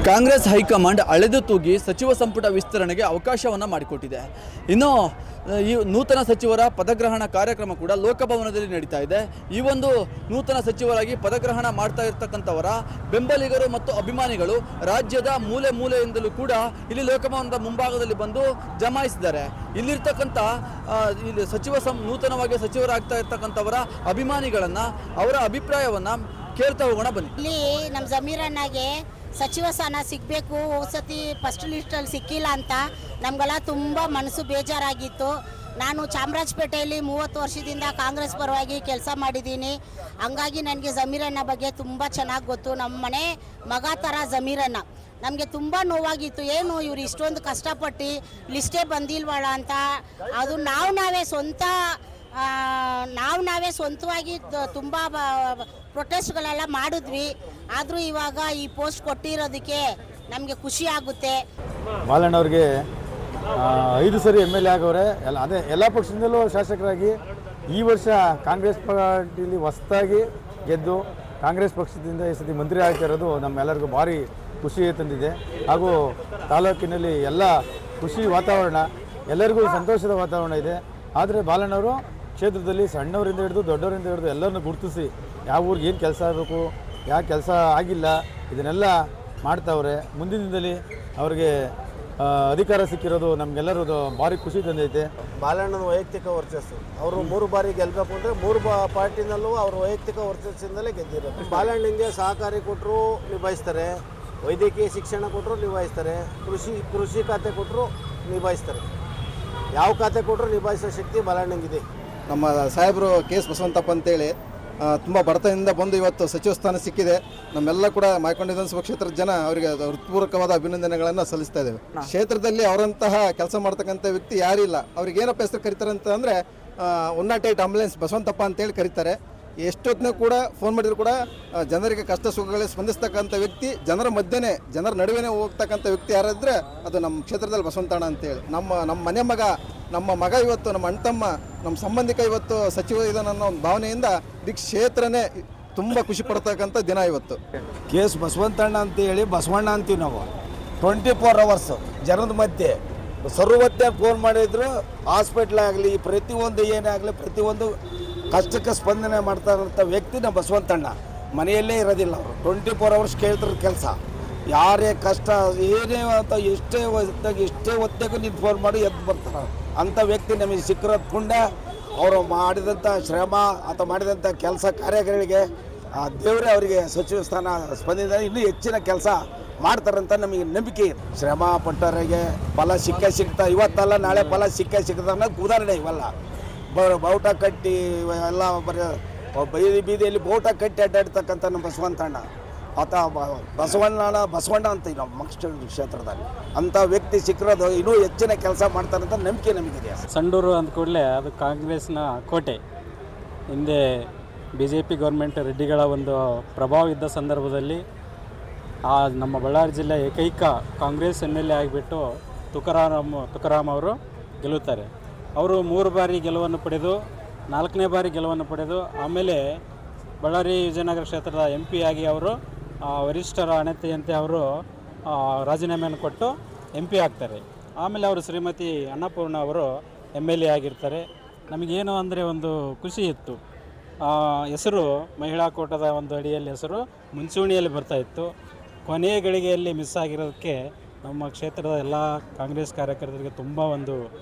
Congress high command ಅಳೆದು ತೂಗಿ ಸಚಿವ ಸಂಪುಟ ವಿಸ್ತರಣೆಗೆ ಅವಕಾಶವನ್ನು ಮಾಡಿಕೊಟ್ಟಿದೆ. ಇನ್ನು ಈ ನೂತನ ಸಚಿವರ ಪದಗ್ರಹಣ ಕಾರ್ಯಕ್ರಮ ಕೂಡ ಲೋಕಭವನದಲ್ಲಿ ನಡೀತಾ ಇದೆ. ಈ ಒಂದು ನೂತನ ಸಚಿವರಾಗಿ ಪದಗ್ರಹಣ ಮಾಡ್ತಾ ಇರ್ತಕ್ಕಂಥವರ ಬೆಂಬಲಿಗರು ಮತ್ತು ಅಭಿಮಾನಿಗಳು ರಾಜ್ಯದ ಮೂಲೆ ಮೂಲೆಯಿಂದಲೂ ಕೂಡ ಇಲ್ಲಿ ಲೋಕಭವನದ ಮುಂಭಾಗದಲ್ಲಿ ಬಂದು ಜಮಾಯಿಸಿದ್ದಾರೆ. ಇಲ್ಲಿರ್ತಕ್ಕಂಥ ಇಲ್ಲಿ ನೂತನವಾಗಿ ಸಚಿವರಾಗ್ತಾ ಇರ್ತಕ್ಕಂಥವರ ಅಭಿಮಾನಿಗಳನ್ನು ಅವರ ಅಭಿಪ್ರಾಯವನ್ನು ಕೇಳ್ತಾ ಹೋಗೋಣ ಬನ್ನಿ. ಇಲ್ಲಿ ನಮ್ಮ ಜಮೀರಣ್ಣಗೆ ಸಚಿವ ಸ್ಥಾನ ಸಿಗಬೇಕು, ಹೋದ್ಸತಿ ಫಸ್ಟ್ ಲಿಸ್ಟಲ್ಲಿ ಸಿಕ್ಕಿಲ್ಲ ಅಂತ ನಮಗೆಲ್ಲ ತುಂಬ ಮನಸ್ಸು ಬೇಜಾರಾಗಿತ್ತು. ನಾನು ಚಾಮರಾಜಪೇಟೆಯಲ್ಲಿ 30 ವರ್ಷದಿಂದ ಕಾಂಗ್ರೆಸ್ ಪರವಾಗಿ ಕೆಲಸ ಮಾಡಿದ್ದೀನಿ. ಹಂಗಾಗಿ ನನಗೆ ಜಮೀರಣ್ಣ ಬಗ್ಗೆ ತುಂಬ ಚೆನ್ನಾಗಿ ಗೊತ್ತು. ನಮ್ಮ ಮನೆ ಮಗ ಥರ ಜಮೀರಣ್ಣ. ನಮಗೆ ತುಂಬ ನೋವಾಗಿತ್ತು, ಏನು ಇವ್ರು ಇಷ್ಟೊಂದು ಕಷ್ಟಪಟ್ಟು ಲಿಸ್ಟೇ ಬಂದಿಲ್ವಳ ಅಂತ. ಅದು ನಾವೇ ಸ್ವಂತವಾಗಿ ತುಂಬ ಪ್ರೊಟೆಸ್ಟ್ಗಳೆಲ್ಲ ಮಾಡಿದ್ವಿ. ಆದರೂ ಇವಾಗ ಈ ಪೋಸ್ಟ್ ಕೊಟ್ಟಿರೋದಕ್ಕೆ ನಮಗೆ ಖುಷಿ ಆಗುತ್ತೆ. ಬಾಲಣ್ಣವ್ರಿಗೆ 5 ಸರಿ MLA ಆಗವ್ರೆ. ಎಲ್ಲ ಪಕ್ಷದಿಂದಲೂ ಶಾಸಕರಾಗಿ ಈ ವರ್ಷ ಕಾಂಗ್ರೆಸ್ ಪಾರ್ಟಿಲಿ ಹೊಸದಾಗಿ ಗೆದ್ದು ಕಾಂಗ್ರೆಸ್ ಪಕ್ಷದಿಂದ ಈ ಸತಿ ಮಂತ್ರಿ ಆಗ್ತಿರೋದು ನಮ್ಮೆಲ್ಲರಿಗೂ ಭಾರಿ ಖುಷಿ ತಂದಿದೆ. ಹಾಗೂ ತಾಲೂಕಿನಲ್ಲಿ ಎಲ್ಲ ಖುಷಿ ವಾತಾವರಣ, ಎಲ್ಲರಿಗೂ ಸಂತೋಷದ ವಾತಾವರಣ ಇದೆ. ಆದರೆ ಬಾಲಣ್ಣವರು ಕ್ಷೇತ್ರದಲ್ಲಿ ಸಣ್ಣವರಿಂದ ಹಿಡಿದು ದೊಡ್ಡವರಿಂದ ಹಿಡಿದು ಎಲ್ಲರನ್ನು ಗುರುತಿಸಿ ಯಾವ ಊರಿಗೆ ಏನು ಕೆಲಸ ಆಗಬೇಕು, ಯಾವ ಕೆಲಸ ಆಗಿಲ್ಲ, ಇದನ್ನೆಲ್ಲ ಮಾಡ್ತಾವ್ರೆ. ಮುಂದಿನ ದಿನದಲ್ಲಿ ಅವ್ರಿಗೆ ಅಧಿಕಾರ ಸಿಕ್ಕಿರೋದು ನಮಗೆಲ್ಲರೂ ಭಾರಿ ಖುಷಿ ತಂದೈತೆ. ಬಾಲಣ್ಣನ ವೈಯಕ್ತಿಕ ವರ್ಚಸ್ಸು, ಅವರು 3 ಬಾರಿ ಗೆಲ್ಲಬೇಕು ಅಂದರೆ 3 ಪಾರ್ಟಿನಲ್ಲೂ ಅವ್ರ ವೈಯಕ್ತಿಕ ವರ್ಚಸ್ಸಿಂದಲೇ ಗೆದ್ದಿರೋದು. ಬಾಲಣ್ಣನಿಗೆ ಸಹಕಾರಿ ಕೊಟ್ಟರು ನಿಭಾಯಿಸ್ತಾರೆ, ವೈದ್ಯಕೀಯ ಶಿಕ್ಷಣ ಕೊಟ್ಟರು ನಿಭಾಯಿಸ್ತಾರೆ, ಕೃಷಿ ಖಾತೆ ಕೊಟ್ಟರು ನಿಭಾಯಿಸ್ತಾರೆ. ಯಾವ ಖಾತೆ ಕೊಟ್ಟರು ನಿಭಾಯಿಸೋ ಶಕ್ತಿ ಬಾಲಣ್ಣಂಗಿದೆ. ನಮ್ಮ ಸಾಹೇಬರು KS ಬಸವಂತಪ್ಪ ಅಂತೇಳಿ ತುಂಬ ಬಡತನದಿಂದ ಬಂದು ಇವತ್ತು ಸಚಿವ ಸ್ಥಾನ ಸಿಕ್ಕಿದೆ. ನಮ್ಮೆಲ್ಲ ಕೂಡ ಮಾಯಕೊಂಡ ವಿಧಾನಸಭಾ ಕ್ಷೇತ್ರದ ಜನ ಅವರಿಗೆ ಹೃತ್ಪೂರ್ವಕವಾದ ಅಭಿನಂದನೆಗಳನ್ನು ಸಲ್ಲಿಸ್ತಾ ಇದ್ದೇವೆ. ಕ್ಷೇತ್ರದಲ್ಲಿ ಅವರಂತಹ ಕೆಲಸ ಮಾಡ್ತಕ್ಕಂಥ ವ್ಯಕ್ತಿ ಯಾರಿಲ್ಲ. ಅವ್ರಿಗೆ ಏನಪ್ಪ ಹೆಸರು ಕರೀತಾರೆ ಅಂತ ಅಂದರೆ 108 ಆಂಬುಲೆನ್ಸ್ ಬಸವಂತಪ್ಪ ಅಂತೇಳಿ ಕರೀತಾರೆ. ಎಷ್ಟೊತ್ತಿನ ಕೂಡ ಫೋನ್ ಮಾಡಿದ್ರು ಕೂಡ ಜನರಿಗೆ ಕಷ್ಟ ಸುಖಗಳಿಗೆ ಸ್ಪಂದಿಸ್ತಕ್ಕಂಥ ವ್ಯಕ್ತಿ, ಜನರ ಮಧ್ಯೆ ಜನರ ನಡುವೆ ಹೋಗ್ತಕ್ಕಂಥ ವ್ಯಕ್ತಿ ಯಾರಾದರೆ ಅದು ನಮ್ಮ ಕ್ಷೇತ್ರದಲ್ಲಿ ಬಸವಂತಣ್ಣ ಅಂತೇಳಿ. ನಮ್ಮ ಮನೆ ಮಗ, ನಮ್ಮ ಮಗ ಇವತ್ತು, ನಮ್ಮ ಅಣ್ತಮ್ಮ, ನಮ್ಮ ಸಂಬಂಧಿಕ ಇವತ್ತು ಸಚಿವ ಇದನ್ನೋ ಒಂದು ಭಾವನೆಯಿಂದ ಇಡೀ ಕ್ಷೇತ್ರನೇ ತುಂಬ ಖುಷಿ ಪಡ್ತಕ್ಕಂಥ ದಿನ ಇವತ್ತು. KS ಬಸವಂತಣ್ಣ ಅಂತೇಳಿ ಬಸವಣ್ಣ ಅಂತೀವಿ ನಾವು. 24 hours ಜನದ ಮಧ್ಯೆ ಸರ್ವತ್ತೆ ಫೋನ್ ಮಾಡಿದ್ರು, ಹಾಸ್ಪಿಟ್ಲ್ ಆಗಲಿ ಪ್ರತಿಯೊಂದು ಏನೇ ಆಗಲಿ ಪ್ರತಿಯೊಂದು ಕಷ್ಟಕ್ಕೆ ಸ್ಪಂದನೆ ಮಾಡ್ತಾ ಇರೋಂಥ ವ್ಯಕ್ತಿ ನಮ್ಮ ಬಸವಂತಣ್ಣ. ಮನೆಯಲ್ಲೇ ಇರೋದಿಲ್ಲ ಅವರು, 24 hours ಕೇಳ್ತಿರೋ ಕೆಲಸ. ಯಾರೇ ಕಷ್ಟ ಏನೇ ಅಂತ ಎಷ್ಟೇ ಹೊತ್ತಿಗೂ ನಿಂತು ಫೋನ್ ಮಾಡಿ ಎದ್ದು ಬರ್ತಾರೆ. ಅಂಥ ವ್ಯಕ್ತಿ ನಮಗೆ ಸಿಕ್ಕಿರೋದು ಪುಣ್ಯ. ಅವರು ಮಾಡಿದಂಥ ಶ್ರಮ ಅಥವಾ ಮಾಡಿದಂಥ ಕೆಲಸ ಕಾರ್ಯಗಳಿಗೆ ದೇವರೇ ಅವರಿಗೆ ಸಚಿವ ಸ್ಥಾನ ಸ್ಪಂದಿಸಿದ ಇನ್ನೂ ಹೆಚ್ಚಿನ ಕೆಲಸ ಮಾಡ್ತಾರಂತ ನಮಗೆ ನಂಬಿಕೆ ಇದೆ. ಶ್ರಮ ಪಟ್ಟವರಿಗೆ ಫಲ ಸಿಗ್ತಾ ಇವತ್ತಲ್ಲ ನಾಳೆ ಫಲ ಸಿಗ್ತದೆ ಅನ್ನೋದು ಉದಾಹರಣೆ. ಇವೆಲ್ಲ ಬಾವುಟ ಕಟ್ಟಿ ಎಲ್ಲ ಬೀದಿಯಲ್ಲಿ ಬಾವುಟ ಕಟ್ಟಿ ಅಡ್ಡಾಡ್ತಕ್ಕಂಥ ನಮ್ಮ ಬಸವಂತಣ್ಣ ಆತ ಬಸವಣ್ಣ ಅಂತೀವಿ ನಾವು ಮಕ್ಷ ಕ್ಷೇತ್ರದಲ್ಲಿ. ಅಂಥ ವ್ಯಕ್ತಿ ಸಿಕ್ಕಿರೋದು ಇನ್ನೂ ಹೆಚ್ಚಿನ ಕೆಲಸ ಮಾಡ್ತಾರಂತ ನಂಬಿಕೆ ನಮಗಿದೆ. ಸಂಡೂರು ಅಂದ ಕೂಡಲೇ ಅದು ಕಾಂಗ್ರೆಸ್ನ ಕೋಟೆ. ಹಿಂದೆ BJP ಗೌರ್ಮೆಂಟ್ ರೆಡ್ಡಿಗಳ ಒಂದು ಪ್ರಭಾವ ಇದ್ದ ಸಂದರ್ಭದಲ್ಲಿ ನಮ್ಮ ಬಳ್ಳಾರಿ ಜಿಲ್ಲೆ ಏಕೈಕ ಕಾಂಗ್ರೆಸ್ MLA ಆಗಿಬಿಟ್ಟು ತುಕಾರಾಮ್ ಅವರು ಗೆಲ್ಲುತ್ತಾರೆ. ಅವರು 3 ಬಾರಿ ಗೆಲುವನ್ನು ಪಡೆದು 4ನೇ ಬಾರಿ ಗೆಲುವನ್ನು ಪಡೆದು ಆಮೇಲೆ ಬಳ್ಳಾರಿ ವಿಜಯನಗರ ಕ್ಷೇತ್ರದ MP ಆಗಿ ಅವರು ವರಿಷ್ಠರ ಅಣತಿಯಂತೆ ಅವರು ರಾಜೀನಾಮೆಯನ್ನು ಕೊಟ್ಟು MP ಆಗ್ತಾರೆ. ಆಮೇಲೆ ಅವರು ಶ್ರೀಮತಿ ಅನ್ನಪೂರ್ಣ ಅವರು MLA ಆಗಿರ್ತಾರೆ. ನಮಗೇನು ಅಂದರೆ ಒಂದು ಖುಷಿ ಇತ್ತು. ಹೆಸರು ಮಹಿಳಾ ಕೋಟದ ಒಂದು ಅಡಿಯಲ್ಲಿ ಹೆಸರು ಮುಂಚೂಣಿಯಲ್ಲಿ ಬರ್ತಾಯಿತ್ತು. ಕೊನೆಯ ಗಳಿಗೆಯಲ್ಲಿ ಮಿಸ್ ಆಗಿರೋದಕ್ಕೆ ನಮ್ಮ ಕ್ಷೇತ್ರದ ಎಲ್ಲ ಕಾಂಗ್ರೆಸ್ ಕಾರ್ಯಕರ್ತರಿಗೆ ತುಂಬ ಒಂದು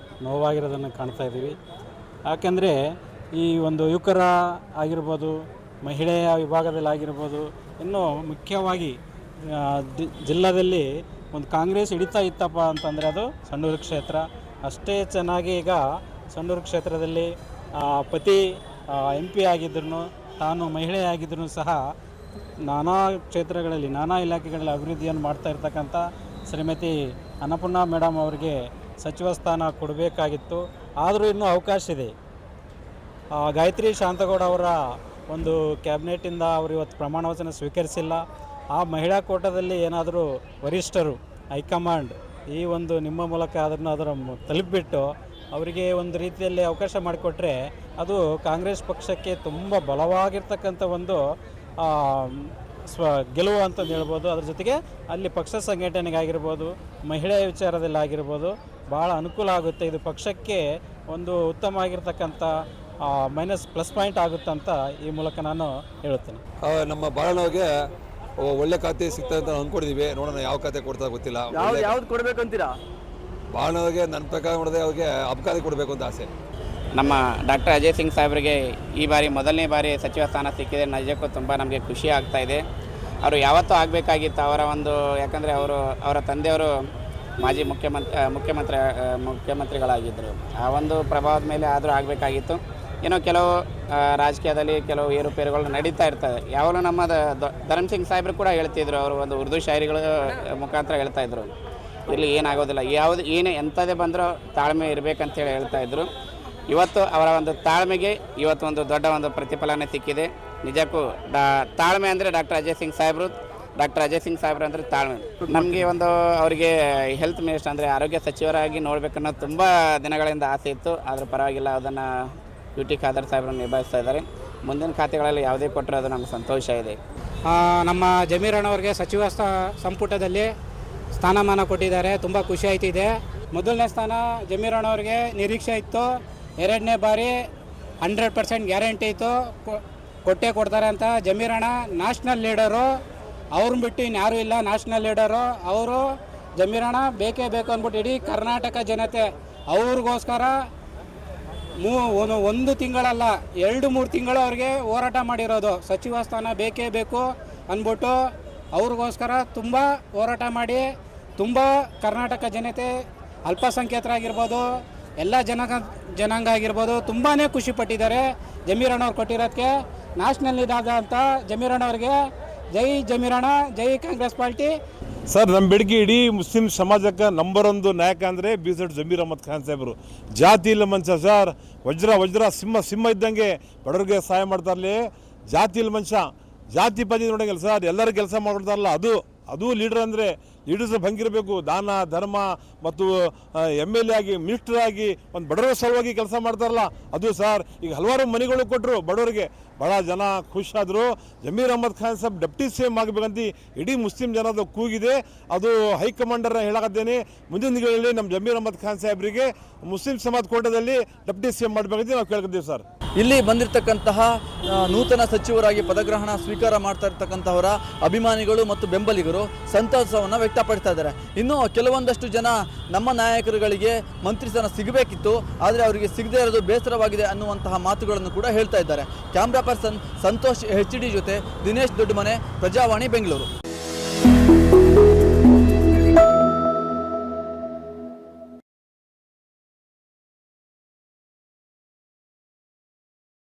ನೋವಾಗಿರೋದನ್ನು ಕಾಣ್ತಾ ಇದ್ದೀವಿ. ಯಾಕೆಂದರೆ ಈ ಒಂದು ಯುವಕರ ಆಗಿರ್ಬೋದು, ಮಹಿಳೆಯ ವಿಭಾಗದಲ್ಲಿ ಆಗಿರ್ಬೋದು, ಇನ್ನೂ ಮುಖ್ಯವಾಗಿ ಜಿಲ್ಲಾದಲ್ಲಿ ಒಂದು ಕಾಂಗ್ರೆಸ್ ಹಿಡಿತಾ ಇತ್ತಪ್ಪ ಅಂತಂದರೆ ಅದು ಸಂಡೂರು ಕ್ಷೇತ್ರ. ಅಷ್ಟೇ ಚೆನ್ನಾಗಿ ಈಗ ಸಂಡೂರು ಕ್ಷೇತ್ರದಲ್ಲಿ ಪತಿ MP ಆಗಿದ್ರೂ, ತಾನು ಮಹಿಳೆಯಾಗಿದ್ರೂ ಸಹ ನಾನಾ ಕ್ಷೇತ್ರಗಳಲ್ಲಿ ನಾನಾ ಇಲಾಖೆಗಳಲ್ಲಿ ಅಭಿವೃದ್ಧಿಯನ್ನು ಮಾಡ್ತಾ ಇರ್ತಕ್ಕಂಥ ಶ್ರೀಮತಿ ಅನ್ನಪೂರ್ಣ ಮೇಡಮ್ ಅವರಿಗೆ ಸಚಿವ ಸ್ಥಾನ ಕೊಡಬೇಕಾಗಿತ್ತು. ಆದರೂ ಇನ್ನೂ ಅವಕಾಶ ಇದೆ. ಗಾಯತ್ರಿ ಶಾಂತಗೌಡ ಅವರ ಒಂದು ಕ್ಯಾಬಿನೆಟ್ಟಿಂದ ಅವರು ಇವತ್ತು ಪ್ರಮಾಣ ವಚನ ಸ್ವೀಕರಿಸಿಲ್ಲ. ಆ ಮಹಿಳಾ ಕೋಟಾದಲ್ಲಿ ಏನಾದರೂ ವರಿಷ್ಠರು ಹೈಕಮಾಂಡ್ ಈ ಒಂದು ನಿಮ್ಮ ಮೂಲಕ ಅದರ ತಲುಪಿಬಿಟ್ಟು ಅವರಿಗೆ ಒಂದು ರೀತಿಯಲ್ಲಿ ಅವಕಾಶ ಮಾಡಿಕೊಟ್ರೆ ಅದು ಕಾಂಗ್ರೆಸ್ ಪಕ್ಷಕ್ಕೆ ತುಂಬ ಬಲವಾಗಿರ್ತಕ್ಕಂಥ ಒಂದು ಗೆಲುವು ಅಂತಂದು ಹೇಳ್ಬೋದು. ಅದ್ರ ಜೊತೆಗೆ ಅಲ್ಲಿ ಪಕ್ಷ ಸಂಘಟನೆಗಾಗಿರ್ಬೋದು, ಮಹಿಳೆಯ ವಿಚಾರದಲ್ಲಿ ಆಗಿರ್ಬೋದು ಭಾಳ ಅನುಕೂಲ ಆಗುತ್ತೆ. ಇದು ಪಕ್ಷಕ್ಕೆ ಒಂದು ಉತ್ತಮವಾಗಿರ್ತಕ್ಕಂಥ ಪ್ಲಸ್ ಪಾಯಿಂಟ್ ಆಗುತ್ತಂತ ಈ ಮೂಲಕ ನಾನು ಹೇಳುತ್ತೇನೆ. ನಮ್ಮ ಬಾಳಣ್ಣವ್ರಿಗೆ ಒಳ್ಳೆ ಖಾತೆ ಸಿಗ್ತದೆ ಅಂತ ಅಂದ್ಕೊಂಡಿದ್ದೀವಿ. ನೋಡೋಣ ಯಾವ ಖಾತೆ ಕೊಡ್ತಾ ಗೊತ್ತಿಲ್ಲ. ಯಾವ್ದು ಕೊಡ್ಬೇಕು ಅಂತೀರಾ? ಬಾಳಣ್ಣವ್ರಿಗೆ ನನ್ನ ಪ್ರಕಾರ ನೋಡಿದ್ರೆ ಅವ್ರಿಗೆ ಅಬಕಾರಿ ಕೊಡಬೇಕು ಅಂತ ಆಸೆ. ನಮ್ಮ ಡಾಕ್ಟರ್ ಅಜಯ್ ಸಿಂಗ್ ಸಾಹೇಬ್ರಿಗೆ ಈ ಬಾರಿ ಮೊದಲನೇ ಬಾರಿ ಸಚಿವ ಸ್ಥಾನ ಸಿಕ್ಕಿದೆ. ನಿಜಕ್ಕೂ ತುಂಬ ನಮಗೆ ಖುಷಿ ಆಗ್ತಾ ಇದೆ. ಅವರು ಯಾವತ್ತೂ ಆಗಬೇಕಾಗಿತ್ತು. ಯಾಕಂದರೆ ಅವರ ತಂದೆಯವರು ಮಾಜಿ ಮುಖ್ಯಮಂತ್ರಿಗಳಾಗಿದ್ದರು. ಆ ಒಂದು ಪ್ರಭಾವದ ಮೇಲೆ ಆದರೂ ಆಗಬೇಕಾಗಿತ್ತು. ಏನೋ ಕೆಲವು ರಾಜಕೀಯದಲ್ಲಿ ಕೆಲವು ಏರುಪೇರುಗಳು ನಡೀತಾ ಇರ್ತದೆ. ಯಾವಾಗಲೂ ನಮ್ಮ ಧರ್ಮ್ ಸಿಂಗ್ ಸಾಹೇಬರು ಕೂಡ ಹೇಳ್ತಿದ್ರು, ಅವರು ಒಂದು ಉರ್ದು ಶಾಯರಿಗಳ ಮುಖಾಂತರ ಹೇಳ್ತಾಯಿದ್ರು, ಇಲ್ಲಿ ಏನಾಗೋದಿಲ್ಲ, ಏನೇ ಎಂಥದೇ ಬಂದರೂ ತಾಳ್ಮೆ ಇರಬೇಕಂತೇಳಿ ಹೇಳ್ತಾಯಿದ್ರು. ಇವತ್ತು ಅವರ ಒಂದು ತಾಳ್ಮೆಗೆ ಇವತ್ತು ಒಂದು ದೊಡ್ಡ ಒಂದು ಪ್ರತಿಫಲನೆ ಸಿಕ್ಕಿದೆ. ನಿಜಕ್ಕೂ ತಾಳ್ಮೆ ಅಂದರೆ ಡಾಕ್ಟರ್ ಅಜಯ್ ಸಿಂಗ್ ಸಾಹೇಬ್ರು ಅಂದರೆ ತಾಳ್ಮೆ. ನಮಗೆ ಅವರಿಗೆ ಹೆಲ್ತ್ ಮಿನಿಸ್ಟರ್ ಅಂದರೆ ಆರೋಗ್ಯ ಸಚಿವರಾಗಿ ನೋಡಬೇಕನ್ನೋ ತುಂಬ ದಿನಗಳಿಂದ ಆಸೆ ಇತ್ತು. ಆದರೆ ಪರವಾಗಿಲ್ಲ, ಅದನ್ನು ಯುಟಿ ಖಾದರ್ ಸಾಹೇಬ್ರನ್ನು ನಿಭಾಯಿಸ್ತಾ ಇದ್ದಾರೆ. ಮುಂದಿನ ಖಾತೆಗಳಲ್ಲಿ ಯಾವುದೇ ಕೊಟ್ಟರೆ ಅದು ನಮಗೆ ಸಂತೋಷ ಇದೆ. ನಮ್ಮ ಜಮೀರಣ್ಣವ್ರಿಗೆ ಸಚಿವ ಸಂಪುಟದಲ್ಲಿ ಸ್ಥಾನಮಾನ ಕೊಟ್ಟಿದ್ದಾರೆ. ತುಂಬ ಖುಷಿ ಆಯ್ತಿದೆ. ಮೊದಲನೇ ಸ್ಥಾನ ಜಮೀರಣ್ಣವ್ರಿಗೆ ನಿರೀಕ್ಷೆ ಇತ್ತು. ಎರಡನೇ ಬಾರಿ 100% ಗ್ಯಾರಂಟಿ ಇತ್ತು, ಕೊಡ್ತಾರೆ ಅಂತ. ಜಮೀರಣ್ಣ ನ್ಯಾಷನಲ್ ಲೀಡರು, ಅವ್ರನ್ನ ಬಿಟ್ಟು ಇನ್ಯಾರೂ ಇಲ್ಲ ನ್ಯಾಷನಲ್ ಲೀಡರು ಅವರು. ಜಮೀರಣ್ಣ ಬೇಕೇ ಬೇಕು ಅಂದ್ಬಿಟ್ಟು ಇಡೀ ಕರ್ನಾಟಕ ಜನತೆ ಅವ್ರಿಗೋಸ್ಕರ ಒಂದು ತಿಂಗಳಲ್ಲ 2-3 ತಿಂಗಳು ಅವ್ರಿಗೆ ಹೋರಾಟ ಮಾಡಿರೋದು. ಸಚಿವ ಸ್ಥಾನ ಬೇಕೇ ಬೇಕು ಅಂದ್ಬಿಟ್ಟು ಅವ್ರಿಗೋಸ್ಕರ ತುಂಬ ಹೋರಾಟ ಮಾಡಿ ತುಂಬ ಕರ್ನಾಟಕ ಜನತೆ ಅಲ್ಪಸಂಖ್ಯಾತರಾಗಿರ್ಬೋದು, ಎಲ್ಲ ಜನಾಂಗ ಆಗಿರ್ಬೋದು ತುಂಬಾ ಖುಷಿಪಟ್ಟಿದ್ದಾರೆ ಜಮೀರಣ್ಣವ್ರು ಕೊಟ್ಟಿರೋದಕ್ಕೆ. ನ್ಯಾಷನಲ್ ಇದಾದಂಥ ಜಮೀರಣ್ಣವ್ರಿಗೆ ಜೈ ಜಮೀರಣ್ಣ, ಜೈ ಕಾಂಗ್ರೆಸ್ ಪಾರ್ಟಿ. ಸರ್, ನಮ್ಮ ಬೆಳಗ್ಗೆ ಇಡೀ ಮುಸ್ಲಿಂ ಸಮಾಜಕ್ಕೆ ನಂಬರ್ 1 ನಾಯಕ ಅಂದರೆ BZ ಜಮೀರ್ ಅಹಮದ್ ಖಾನ್ ಸಾಹೇಬರು. ಜಾತಿ ಇಲ್ಲ ಮನುಷ್ಯ ಸರ್, ವಜ್ರ ಸಿಂಹ ಇದ್ದಂಗೆ ಬಡವ್ರಿಗೆ ಸಹಾಯ ಮಾಡ್ತಾರಲಿ. ಜಾತಿ ಇಲ್ಲ ಮನುಷ್ಯ, ಜಾತಿ ಪಾತಿ ನೋಡಂಗಿಲ್ಲ ಸರ್, ಎಲ್ಲರೂ ಕೆಲಸ ಮಾಡ್ಕೊಡ್ತಾರಲ್ಲ, ಅದು ಲೀಡರ್ ಅಂದರೆ ಲೀಡರ್ಸ್ ಭಂಗಿರಬೇಕು. ದಾನ ಧರ್ಮ ಮತ್ತು MLA ಆಗಿ ಮಿನಿಸ್ಟರ್ ಆಗಿ ಒಂದು ಬಡವರ ಸಲುವಾಗಿ ಕೆಲಸ ಮಾಡ್ತಾರಲ್ಲ ಅದು ಸರ್. ಈಗ ಹಲವಾರು ಮನೆಗಳು ಕೊಟ್ಟರು ಬಡವರಿಗೆ, ಭಾಳ ಜನ ಖುಷಿಯಾದರು. ಜಮೀರ್ ಅಹಮದ್ ಖಾನ್ ಸಾಹೇಬ್ ಡೆಪ್ಟಿ CM ಆಗಬೇಕಂತ ಇಡೀ ಮುಸ್ಲಿಂ ಜನದ ಕೂಗಿದೆ. ಅದು ಹೈಕಮಾಂಡರ್ನ ಹೇಳಕತ್ತೇನೆ, ಮುಂದಿನ ದಿನಗಳಲ್ಲಿ ನಮ್ಮ ಜಮೀರ್ ಅಹಮದ್ ಖಾನ್ ಸಾಹೇಬರಿಗೆ ಮುಸ್ಲಿಂ ಸಮಾಜ ಕೋಟದಲ್ಲಿ ಡೆಪ್ಟಿ CM ಮಾಡಬೇಕಂತ ನಾವು ಕೇಳ್ಕೊತೀವಿ ಸರ್. ಇಲ್ಲಿ ಬಂದಿರತಕ್ಕಂತಹ ನೂತನ ಸಚಿವರಾಗಿ ಪದಗ್ರಹಣ ಸ್ವೀಕಾರ ಮಾಡ್ತಾ ಇರ್ತಕ್ಕಂಥವರ ಅಭಿಮಾನಿಗಳು ಮತ್ತು ಬೆಂಬಲಿಗರು ಸಂತಸವನ್ನು ವ್ಯಕ್ತಪಡಿಸ್ತಾ ಇದ್ದಾರೆ. ಇನ್ನು ಕೆಲವೊಂದಷ್ಟು ಜನ ನಮ್ಮ ನಾಯಕರುಗಳಿಗೆ ಮಂತ್ರಿ ಸ್ಥಾನ ಸಿಗಬೇಕಿತ್ತು, ಆದರೆ ಅವರಿಗೆ ಸಿಗದೇ ಇರೋದು ಬೇಸರವಾಗಿದೆ ಅನ್ನುವಂತಹ ಮಾತುಗಳನ್ನು ಕೂಡ ಹೇಳ್ತಾ ಇದ್ದಾರೆ. ಕ್ಯಾಮ್ರಾ ಪರ್ಸನ್ ಸಂತೋಷ್ HD ಜೊತೆ ದಿನೇಶ್ ದೊಡ್ಡಮನೆ, ಪ್ರಜಾವಾಣಿ, ಬೆಂಗಳೂರು.